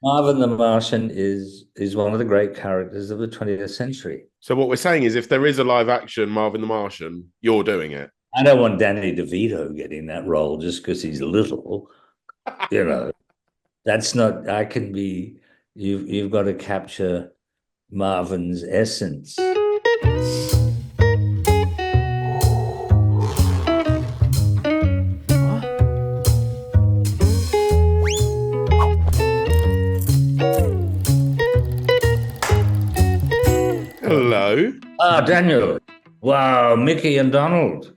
Marvin the Martian is one of the great characters of the 20th century. So what we're saying is, if there is a live action Marvin the Martian, you're doing it. I don't want Danny DeVito getting that role just because he's little. You know, that's not. I can be. You've got to capture Marvin's essence. Hello. Ah, Daniel. Wow, Mickey and Donald.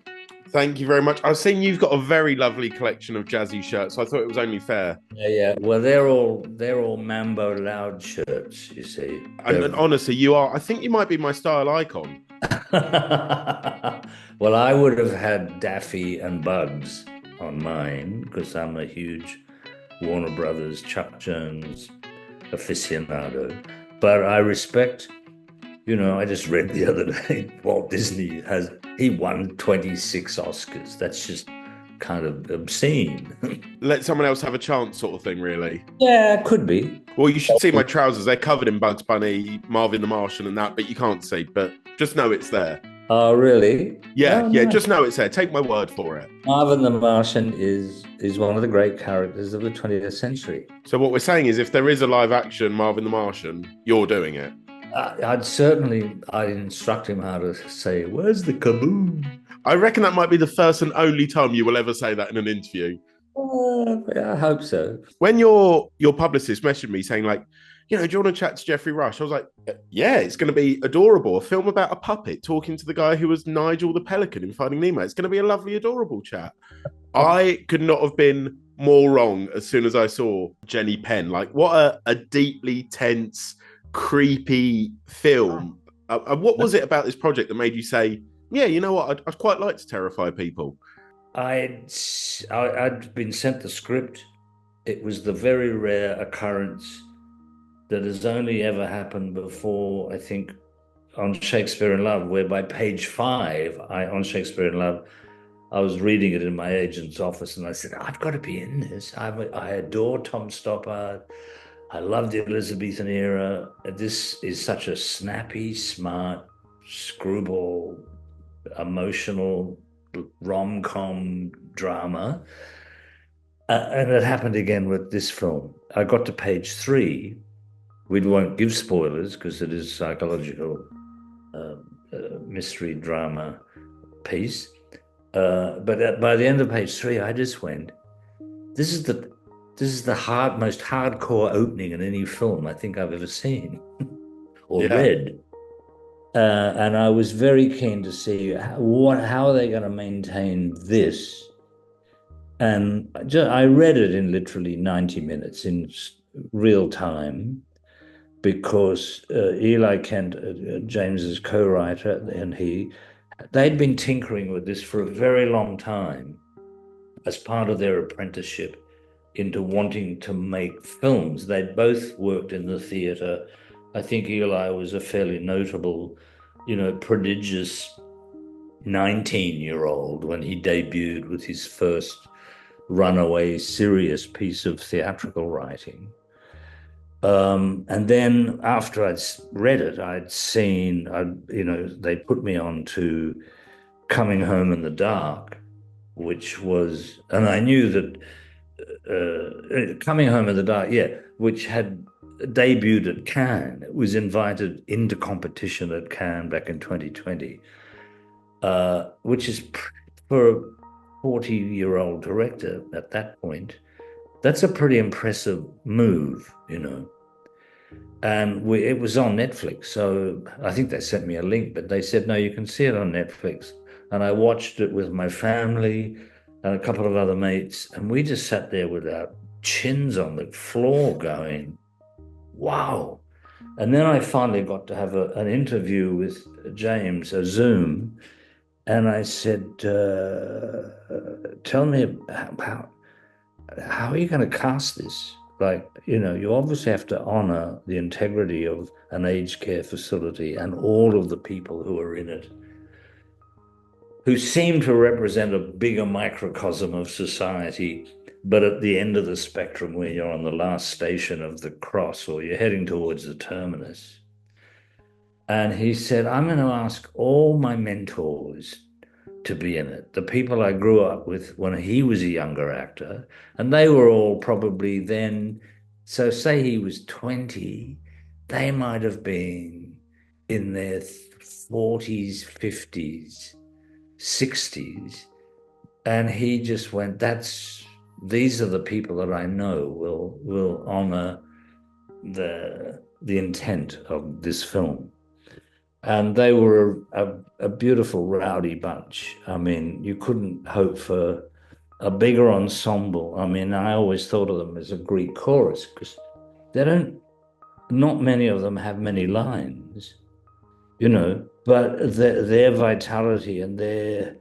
Thank you very much. I've seen you've got a very lovely collection of jazzy shirts. So I thought it was only fair. Yeah, yeah. Well, they're all Mambo Loud shirts. You see, And honestly, you are. I think you might be my style icon. well, I would have had Daffy and Bugs on mine because I'm a huge Warner Brothers, Chuck Jones aficionado. But I respect, I just read the other day Walt Disney he won 26 Oscars. That's just kind of obscene. Let someone else have a chance, sort of thing, really. Yeah, it could be. Well, you should see my trousers. They're covered in Bugs Bunny, Marvin the Martian, and that, but you can't see. But just know it's there. Oh, really? Yeah, Oh, yeah. no. Just know it's there. Take my word for it. Marvin the Martian is one of the great characters of the 20th century. So what we're saying is, if there is a live action Marvin the Martian, you're doing it. I'd instruct him how to say, "Where's the kaboom?" I reckon that might be the first and only time you will ever say that in an interview. Yeah, I hope so. When your publicist messaged me saying like, do you want to chat to Geoffrey Rush? I was like, yeah, it's going to be adorable. A film about a puppet talking to the guy who was Nigel the Pelican in Finding Nemo. It's going to be a lovely, adorable chat. I could not have been more wrong as soon as I saw Jenny Penn. Like, what a deeply tense, creepy film. What was it about this project that made you say, yeah, you know what, I'd quite like to terrify people? I'd been sent the script. It was the very rare occurrence that has only ever happened before, I think, on Shakespeare in Love, where by page 5, on Shakespeare in Love, I was reading it in my agent's office and I said, I've got to be in this. I adore Tom Stoppard. I love the Elizabethan era. This is such a snappy, smart, screwball, emotional rom-com drama. And it happened again with this film. I got to page 3. We won't give spoilers because it is psychological mystery drama piece. But by the end of page 3, I just went, this is the most hardcore opening in any film I think I've ever seen or Yeah. read. And I was very keen to see how are they going to maintain this. And I read it in literally 90 minutes in real time because Eli Kent, James's co-writer, and they'd been tinkering with this for a very long time as part of their apprenticeship into wanting to make films. They'd both worked in the theater. I think Eli was a fairly notable, prodigious 19-year-old when he debuted with his first runaway serious piece of theatrical writing. And then after I'd read it, they put me on to Coming Home in the Dark, which was, and I knew that Coming Home in the Dark, yeah, which had debuted at Cannes. It was invited into competition at Cannes back in 2020, which is for a 40-year-old director at that point. That's a pretty impressive move, And it was on Netflix, so I think they sent me a link, but they said, no, you can see it on Netflix. And I watched it with my family and a couple of other mates, and we just sat there with our chins on the floor going, wow. And then I finally got to have an interview with James, a Zoom, and I said, tell me how are you going to cast this? Like, you obviously have to honor the integrity of an aged care facility and all of the people who are in it, who seem to represent a bigger microcosm of society but at the end of the spectrum where you're on the last station of the cross or you're heading towards the terminus. And he said, I'm going to ask all my mentors to be in it. The people I grew up with when he was a younger actor, and they were all probably then, so say he was 20, they might have been in their 40s, 50s, 60s. And he just went, these are the people that I know will honor the intent of this film. And they were a beautiful, rowdy bunch. I mean, you couldn't hope for a bigger ensemble. I mean, I always thought of them as a Greek chorus because not many of them have many lines, but their vitality and the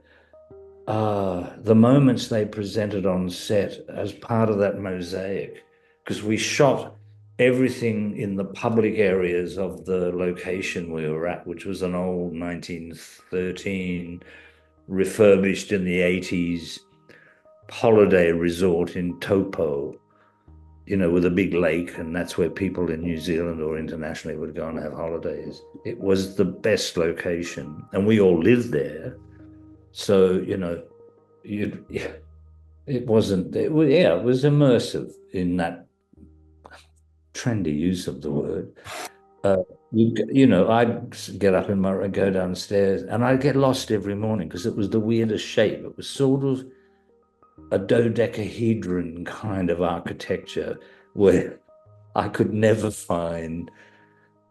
moments they presented on set as part of that mosaic, because we shot everything in the public areas of the location we were at, which was an old 1913 refurbished in the 80s holiday resort in Taupo, with a big lake, and that's where people in New Zealand or internationally would go and have holidays. It was the best location, and we all lived there. So, it wasn't, it was immersive in that trendy use of the word. I'd get up go downstairs, and I'd get lost every morning because it was the weirdest shape. It was sort of a dodecahedron kind of architecture where I could never find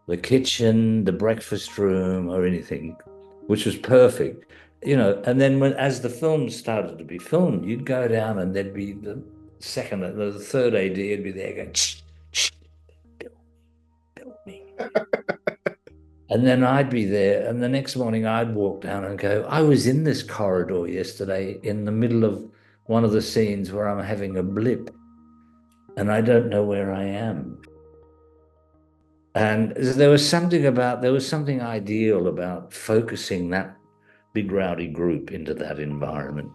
the kitchen, the breakfast room, or anything, which was perfect. And then as the film started to be filmed, you'd go down and there'd be the third AD would be there going, shh, shh, build me. And then I'd be there, and the next morning I'd walk down and go, I was in this corridor yesterday in the middle of one of the scenes where I'm having a blip, and I don't know where I am. And there was something ideal about focusing that big rowdy group into that environment.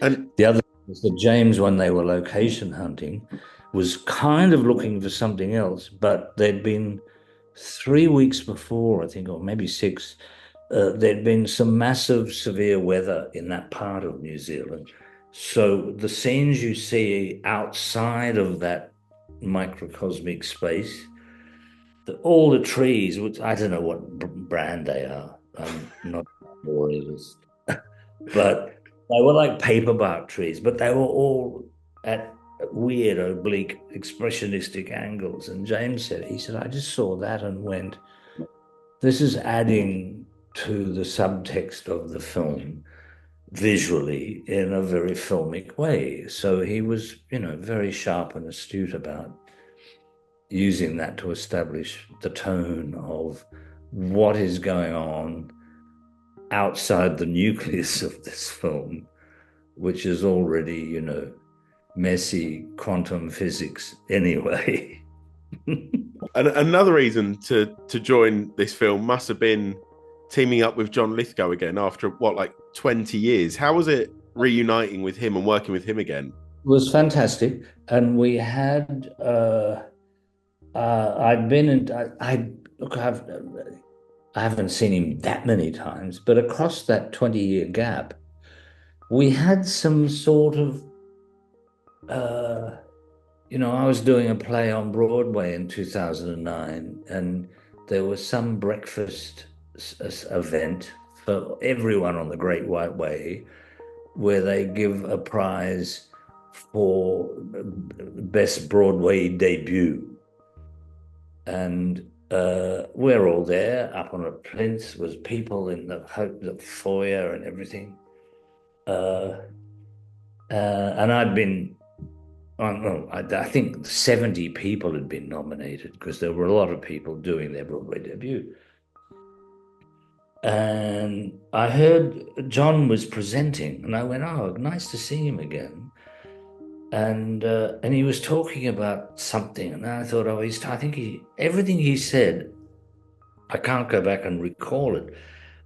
And the other thing was that James, when they were location hunting, was kind of looking for something else, but there'd been 3 weeks before, I think, or maybe 6, there'd been some massive severe weather in that part of New Zealand. So the scenes you see outside of that microcosmic space, all the trees, which I don't know what brand they are, I'm not sure it is, but they were like paperbark trees, but they were all at weird, oblique, expressionistic angles. And James said, I just saw that and went, this is adding to the subtext of the film visually in a very filmic way. So he was, very sharp and astute about using that to establish the tone of what is going on outside the nucleus of this film, which is already, messy quantum physics anyway. And another reason to join this film must have been teaming up with John Lithgow again after 20 years. How was it reuniting with him and working with him again? It was fantastic. And we had I'd been in I haven't seen him that many times, but across that 20-year gap, we had some sort of I was doing a play on Broadway in 2009, and there was some breakfast event for everyone on the Great White Way where they give a prize for best Broadway debut. And we're all there up on a plinth with people in the foyer and everything. And I'd been, I think 70 people had been nominated because there were a lot of people doing their Broadway debut. And I heard John was presenting, and I went, oh, nice to see him again. And he was talking about something, and I thought, oh, everything he said, I can't go back and recall it.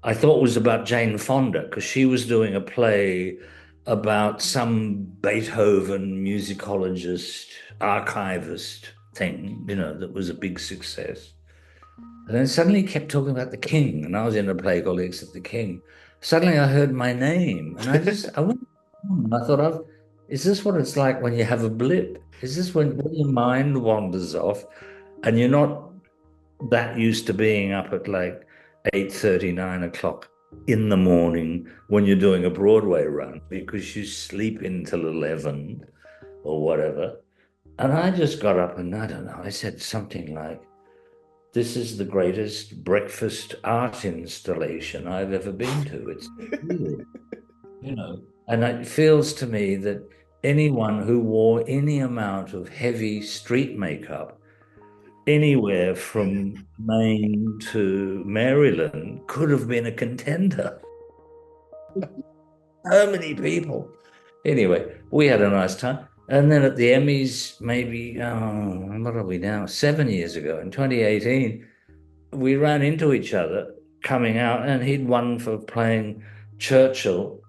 I thought it was about Jane Fonda because she was doing a play about some Beethoven musicologist, archivist thing, that was a big success. And then suddenly he kept talking about the king, and I was in a play called Exit the King. Suddenly I heard my name, and I went, I thought, is this what it's like when you have a blip? Is this when your mind wanders off and you're not that used to being up at like 8:30, 9 o'clock in the morning when you're doing a Broadway run because you sleep until 11 or whatever. And I just got up and I don't know, I said something like, this is the greatest breakfast art installation I've ever been to. It's weird, And it feels to me that anyone who wore any amount of heavy street makeup anywhere from Maine to Maryland could have been a contender. So many people. Anyway, we had a nice time. And then at the Emmys, maybe, what are we now? 7 years ago, in 2018, we ran into each other coming out, and he'd won for playing Churchill.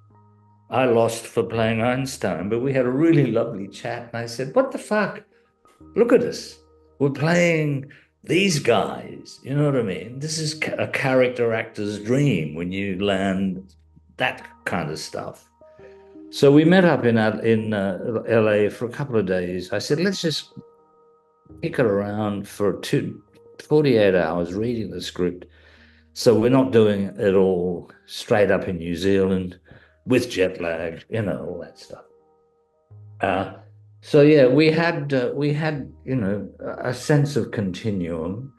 I lost for playing Einstein, but we had a really lovely chat. And I said, what the fuck? Look at us. We're playing these guys. You know what I mean? This is a character actor's dream when you land that kind of stuff. So we met up in LA for a couple of days. I said, let's just kick it around for 48 hours reading the script. So we're not doing it all straight up in New Zealand with jet lag, all that stuff. So yeah, we had a sense of continuum,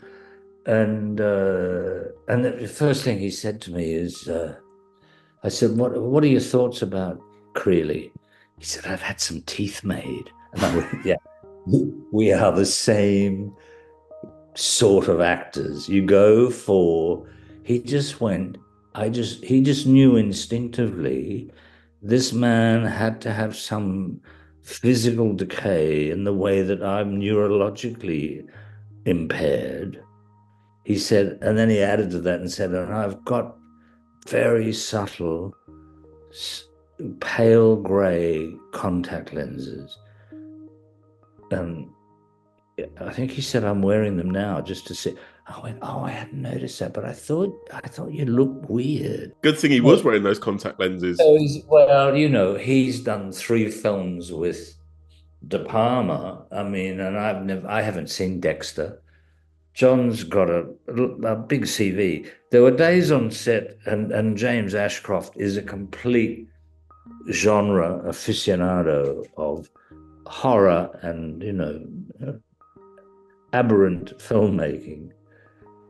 and the first thing he said to me is, I said, "What are your thoughts about Creeley?" He said, "I've had some teeth made," and I went, "Yeah, we are the same sort of actors. You go for." He just went. He just knew instinctively this man had to have some physical decay in the way that I'm neurologically impaired. He said, and then he added to that and said, and I've got very subtle, pale gray contact lenses. And I think he said, I'm wearing them now just to see. I went, oh, I hadn't noticed that, but I thought you looked weird. Good thing he was wearing those contact lenses. So well, he's done 3 films with De Palma. I mean, and I haven't seen Dexter. John's got a big CV. There were days on set, and James Ashcroft is a complete genre aficionado of horror and, aberrant filmmaking.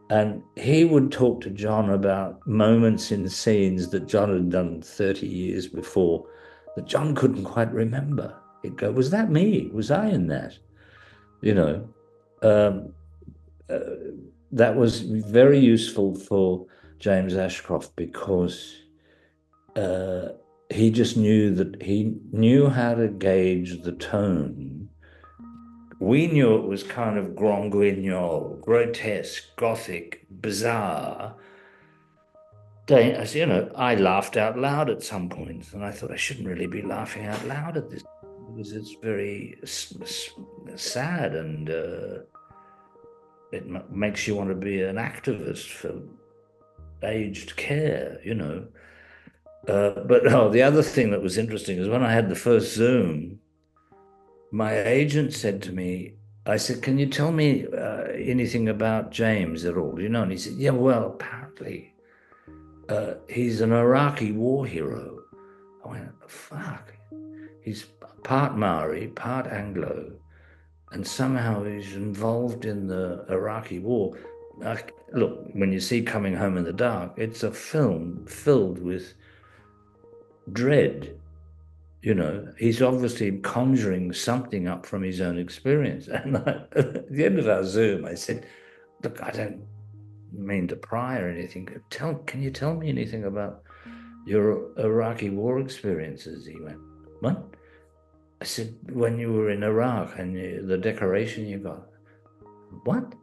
And he would talk to John about moments in scenes that John had done 30 years before that John couldn't quite remember. He'd go, was that me? Was I in that? Um, uh, that was very useful for James Ashcroft because he just knew how to gauge the tone. We knew it was kind of grand guignol, grotesque, gothic, bizarre. I laughed out loud at some points, and I thought I shouldn't really be laughing out loud at this because it's very sad, and it makes you want to be an activist for aged care, But the other thing that was interesting is when I had the first Zoom, my agent said to me, I said, can you tell me anything about James at all? And he said, yeah, well, apparently he's an Iraqi war hero. I went, fuck. He's part Maori, part Anglo, and somehow he's involved in the Iraqi war. Look, when you see Coming Home in the Dark, it's a film filled with dread. He's obviously conjuring something up from his own experience. And at the end of our Zoom, I said, look, I don't mean to pry or anything. Can you tell me anything about your Iraqi war experiences? He went, what? I said, when you were in Iraq and the decoration you got. What?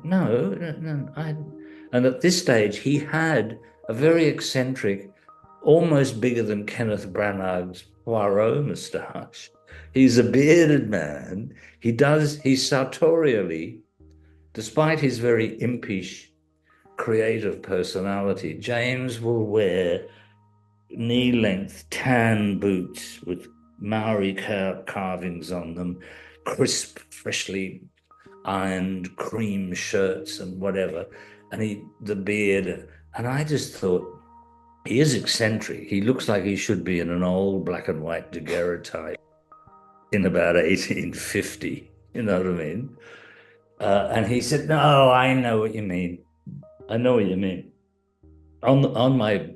No. And at this stage, he had a very eccentric almost bigger than Kenneth Branagh's Poirot moustache. He's a bearded man. He's sartorially, despite his very impish, creative personality, James will wear knee-length tan boots with Maori carvings on them, crisp, freshly ironed cream shirts and whatever, and the beard. And I just thought, he is eccentric. He looks like he should be in an old black and white daguerreotype in about 1850. You know what I mean? And he said, "No, I know what you mean. I know what you mean." On my,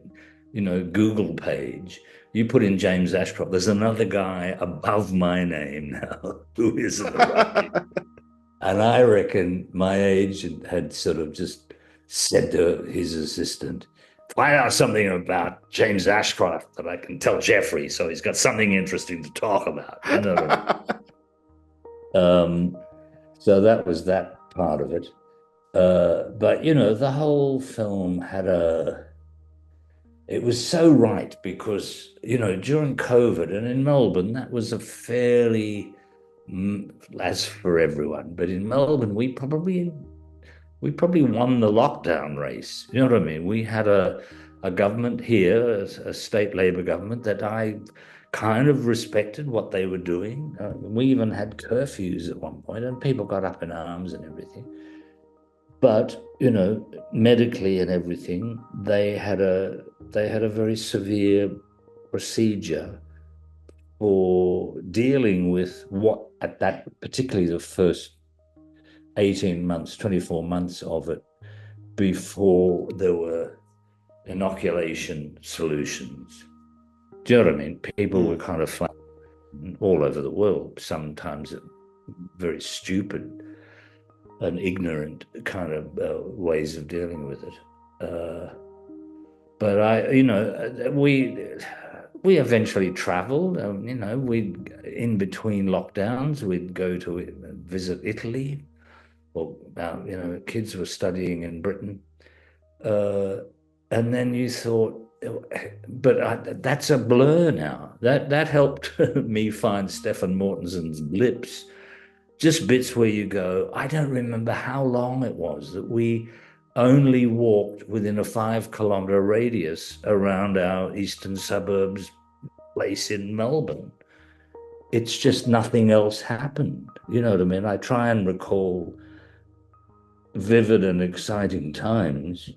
Google page, you put in James Ashcroft. There's another guy above my name now who is a writer. And I reckon my agent had sort of just said to his assistant, "Find out something about James Ashcroft that I can tell Geoffrey, so he's got something interesting to talk about." You know what I mean? So that was that part of it. But, the whole film it was so right because, during COVID and in Melbourne, that was a fairly, as for everyone, but in Melbourne, we probably won the lockdown race. You know what I mean? We had a government here, a state Labor government, that I kind of respected what they were doing. We even had curfews at one point, and people got up in arms and everything. But medically and everything, they had a very severe procedure for dealing with what at that, particularly the first 18 months, 24 months of it, before there were inoculation solutions. Do you know what I mean? People were kind of flying all over the world, sometimes very stupid and ignorant kind of ways of dealing with it. But we eventually traveled. We in between lockdowns, we'd go to visit Italy. Well, kids were studying in Britain. And then you thought, but that's a blur now. That helped me find Stephen Mortensen's Lips. Just bits where you go, I don't remember how long it was that we only walked within a 5-kilometre radius around our eastern suburbs place in Melbourne. It's just nothing else happened. You know what I mean? I try and recall vivid and exciting times,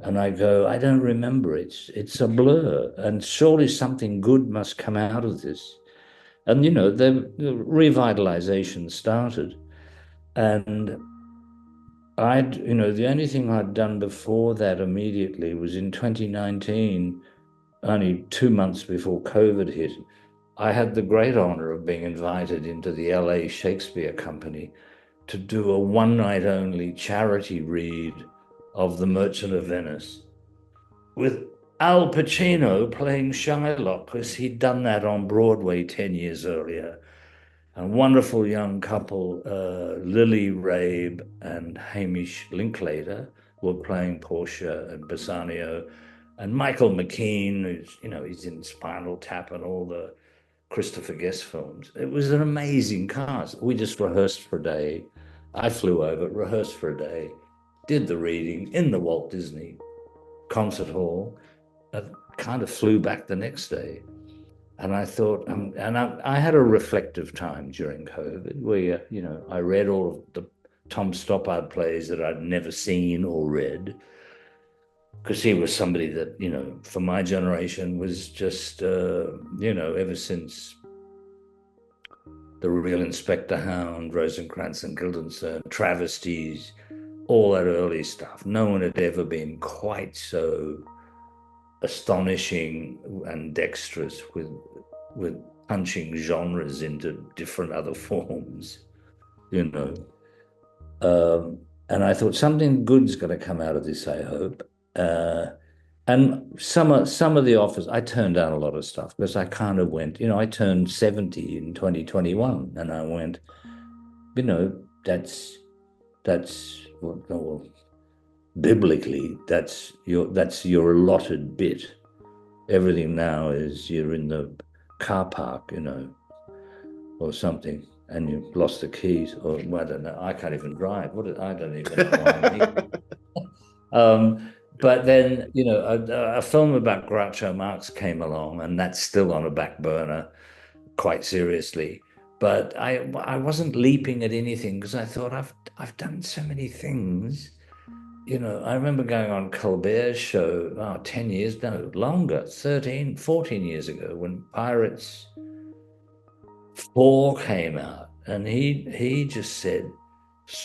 and I go, I don't remember. It's a blur, and surely something good must come out of this. And the revitalization started, and the only thing I'd done before that immediately was in 2019, only 2 months before COVID hit. I had the great honor of being invited into the LA Shakespeare Company to do a one-night only charity read of The Merchant of Venice with Al Pacino playing Shylock, because he'd done that on Broadway 10 years earlier. A wonderful young couple, Lily Rabe and Hamish Linklater, were playing Portia and Bassanio. And Michael McKean, who's, he's in Spinal Tap and all the Christopher Guest films. It was an amazing cast. We just rehearsed for a day. I flew over, rehearsed for a day, did the reading in the Walt Disney Concert Hall, and kind of flew back the next day. And I thought, and I had a reflective time during COVID where, I read all of the Tom Stoppard plays that I'd never seen or read, because he was somebody that, for my generation was just, ever since The Real Inspector Hound, Rosencrantz and Guildenstern, Travesties, all that early stuff. No one had ever been quite so astonishing and dexterous with punching genres into different other forms, and I thought something good's going to come out of this, I hope. And some of the offers, I turned down a lot of stuff because I kind of went, I turned 70 in 2021, and I went, that's well, biblically, that's your allotted bit. Everything now is you're in the car park, or something, and you've lost the keys, or well, I don't know. I can't even drive. I don't even know why I'm here. But then, a film about Groucho Marx came along, and that's still on a back burner quite seriously. But I wasn't leaping at anything because I thought I've done so many things. I remember going on Colbert's show, 10 years, no, longer, 13, 14 years ago when Pirates 4 came out, and he just said,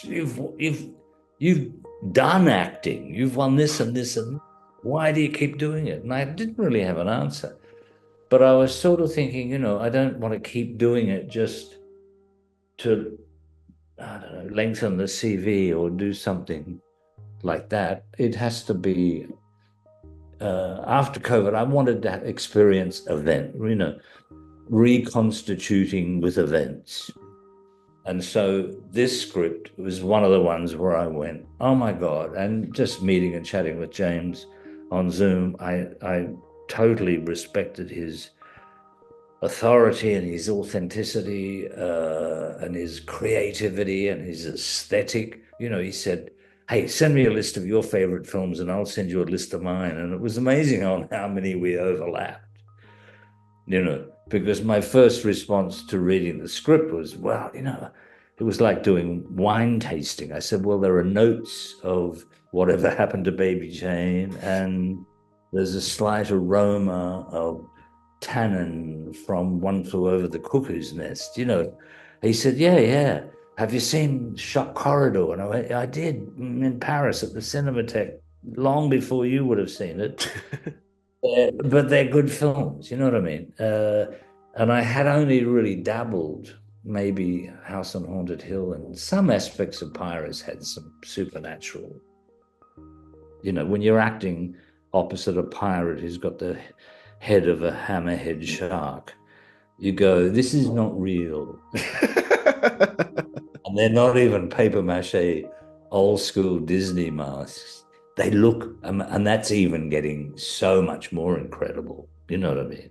you've done acting. You've won this and this and why do you keep doing it? And I didn't really have an answer. But I was sort of thinking, I don't want to keep doing it just to, I don't know, lengthen the CV or do something like that. It has to be after COVID. I wanted that experience event, reconstituting with events. And so this script was one of the ones where I went, oh my God. And just meeting and chatting with James on Zoom, I totally respected his authority and his authenticity and his creativity and his aesthetic. He said, hey, send me a list of your favorite films and I'll send you a list of mine. And it was amazing on how many we overlapped, because my first response to reading the script was, well, it was like doing wine tasting. I said, well, there are notes of whatever happened to Baby Jane, and there's a slight aroma of tannin from One Flew Over the Cuckoo's Nest. He said, yeah, yeah. Have you seen Shock Corridor? And I went, I did in Paris at the Cinematheque long before you would have seen it. But they're good films, you know what I mean? And I had only really dabbled, maybe House on Haunted Hill, and some aspects of Pirates had some supernatural. When you're acting opposite a pirate who's got the head of a hammerhead shark, you go, this is not real. And they're not even paper mache old school Disney masks. They look, and that's even getting so much more incredible. You know what I mean?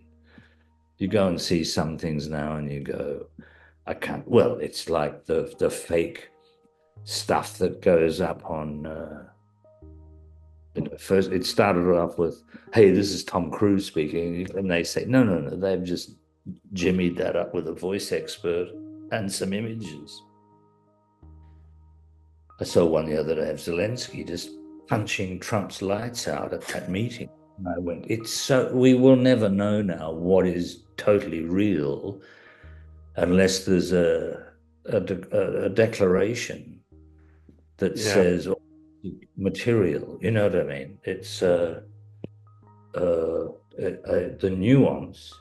You go and see some things now and you go, I can't, well, it's like the fake stuff that goes up on, first it started off with, hey, this is Tom Cruise speaking. And they say, no, no, no, they've just jimmied that up with a voice expert and some images. I saw one the other day of Zelensky just punching Trump's lights out at that meeting. And I went, we will never know now what is totally real unless there's a declaration that says material. You know what I mean? It's the nuance.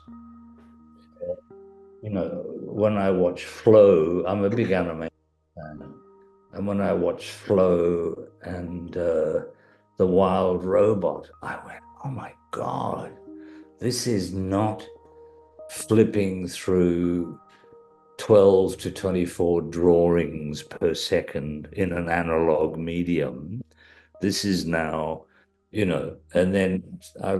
When I watch Flow, I'm a big anime fan. And when I watched Flow and The Wild Robot, I went, oh my God, this is not flipping through 12 to 24 drawings per second in an analog medium. This is now, and then I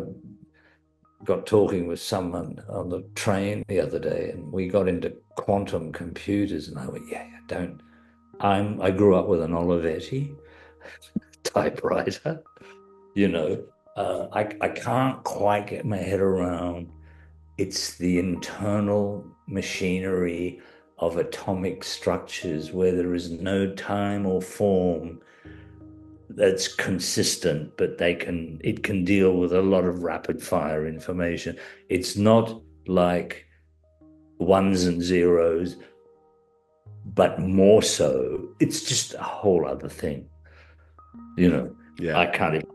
got talking with someone on the train the other day and we got into quantum computers and I went, yeah, don't. I grew up with an Olivetti typewriter, I can't quite get my head around. It's the internal machinery of atomic structures where there is no time or form that's consistent, but it can deal with a lot of rapid fire information. It's not like ones and zeros, but more so. It's just a whole other thing. I can't even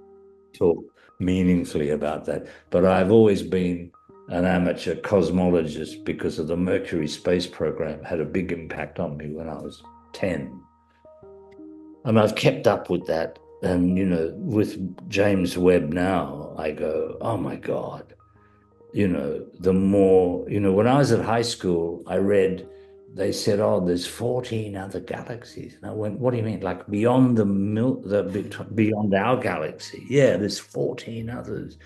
talk meaningfully about that, but I've always been an amateur cosmologist because of the Mercury space program had a big impact on me when I was 10. And I've kept up with that. And, with James Webb now, I go, oh my God, the more, when I was at high school, I read, they said, oh, there's 14 other galaxies. And I went, what do you mean? Like beyond beyond our galaxy? Yeah, there's 14 others.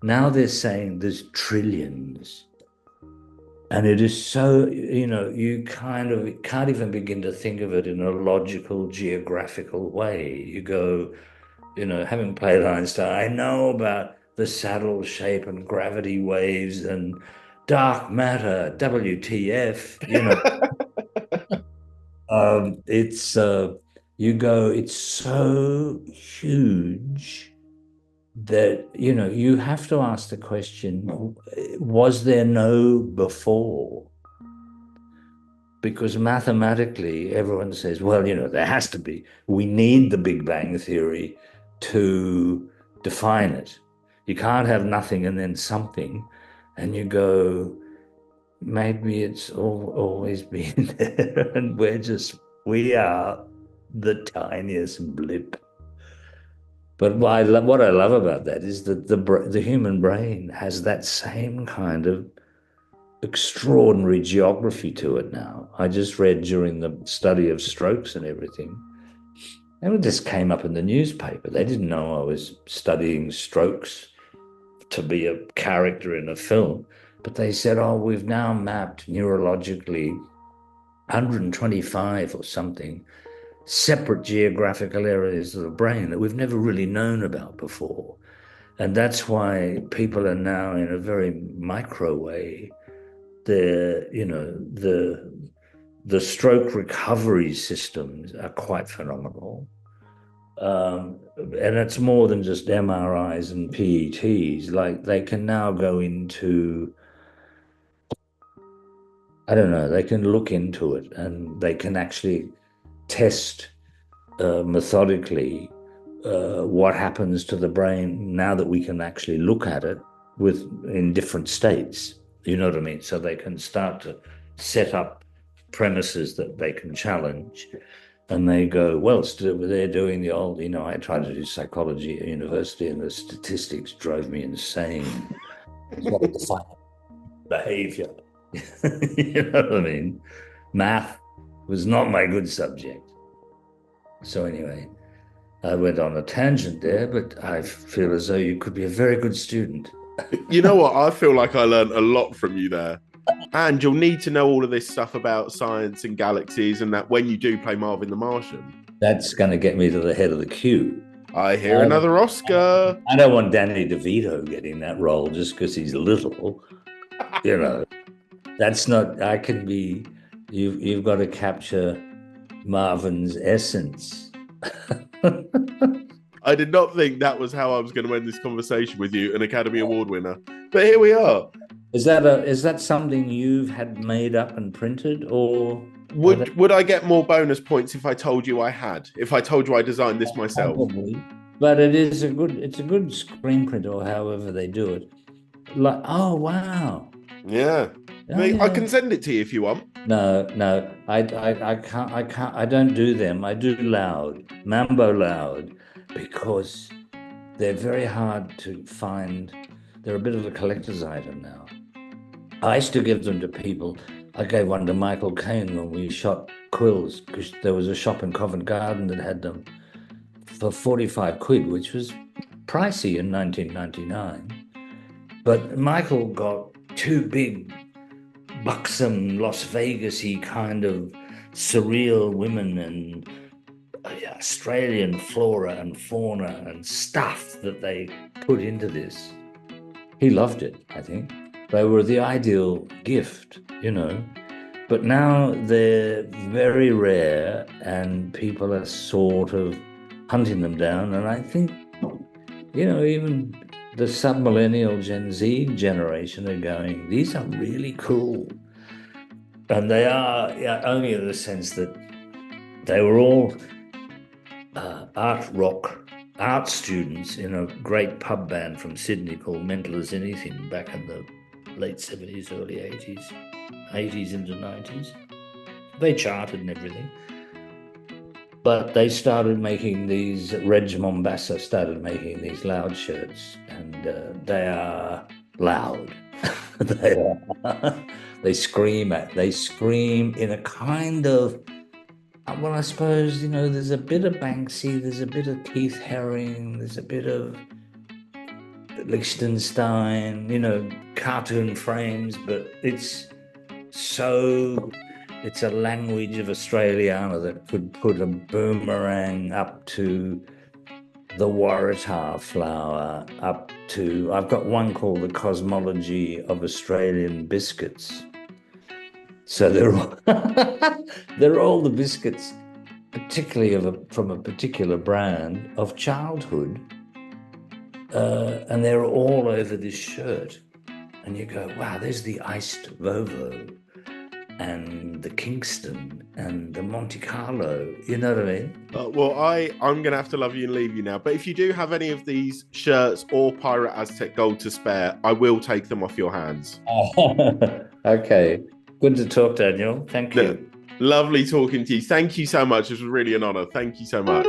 Now they're saying there's trillions. And it is so, you kind of can't even begin to think of it in a logical, geographical way. You go, having played Einstein, I know about the saddle shape and gravity waves and dark matter, WTF. It's it's so huge that, you have to ask the question, was there no before? Because mathematically, everyone says, well, there has to be. We need the Big Bang Theory to define it. You can't have nothing and then something. And you go, maybe it's always been there, and we are the tiniest blip. But what I love about that is that the human brain has that same kind of extraordinary geography to it now. I just read during the study of strokes and everything, and it just came up in the newspaper. They didn't know I was studying strokes to be a character in a film, but they said, oh, we've now mapped neurologically 125 or something separate geographical areas of the brain that we've never really known about before. And that's why people are now, in a very micro way, the stroke recovery systems are quite phenomenal. And it's more than just MRIs and PETs. Like, they can now go into, I don't know, they can look into it, and they can actually test methodically what happens to the brain now that we can actually look at it in different states. You know what I mean? So they can start to set up premises that they can challenge. And they go, well, they're doing the old, I tried to do psychology at university, and the statistics drove me insane. What to define behavior. You know what I mean? Math was not my good subject. So anyway, I went on a tangent there, but I feel as though you could be a very good student. You know what? I feel like I learned a lot from you there. And you'll need to know all of this stuff about science and galaxies, and that when you do play Marvin the Martian. That's going to get me to the head of the queue. I hear another Oscar. I don't want Danny DeVito getting that role just because he's little. That's not, I can be, you've got to capture Marvin's essence. I did not think that was how I was going to end this conversation with you, an Academy Award winner. But here we are. Is that something you've had made up and printed, or would I get more bonus points if I told you I had? If I told you I designed this myself? Probably. But it's a good screen print, or however they do it. Like, oh wow. Yeah. I can send it to you if you want. No, I can't. I don't do them. I do Mambo Loud, because they're very hard to find. They're a bit of a collector's item now. I used to give them to people. I gave one to Michael Caine when we shot Quills, because there was a shop in Covent Garden that had them for 45 quid, which was pricey in 1999. But Michael got two big, buxom, Las Vegas-y kind of surreal women and Australian flora and fauna and stuff that they put into this. He loved it, I think. They were the ideal gift, But now they're very rare, and people are sort of hunting them down. And I think, even the submillennial Gen Z generation are going, these are really cool. And they are only in the sense that they were all art students in a great pub band from Sydney called Mental as Anything back in the late 70s, early 80s into 90s. They charted and everything. But they started making these, Reg Mombassa started making these loud shirts, and they are loud. They scream in a kind of, well, I suppose, there's a bit of Banksy, there's a bit of Keith Haring, there's a bit of Liechtenstein, cartoon frames, but it's a language of Australiana that could put a boomerang up to the Waratah flower, up to, I've got one called the Cosmology of Australian Biscuits. So they're all the biscuits, particularly from a particular brand of childhood. And they're all over this shirt. And you go, wow, there's the iced Vovo and the Kingston and the Monte Carlo. You know what I mean? Well, I'm going to have to love you and leave you now. But if you do have any of these shirts or Pirate Aztec gold to spare, I will take them off your hands. Okay. Good to talk, Daniel. Thank you. Lovely talking to you. Thank you so much. This was really an honor. Thank you so much.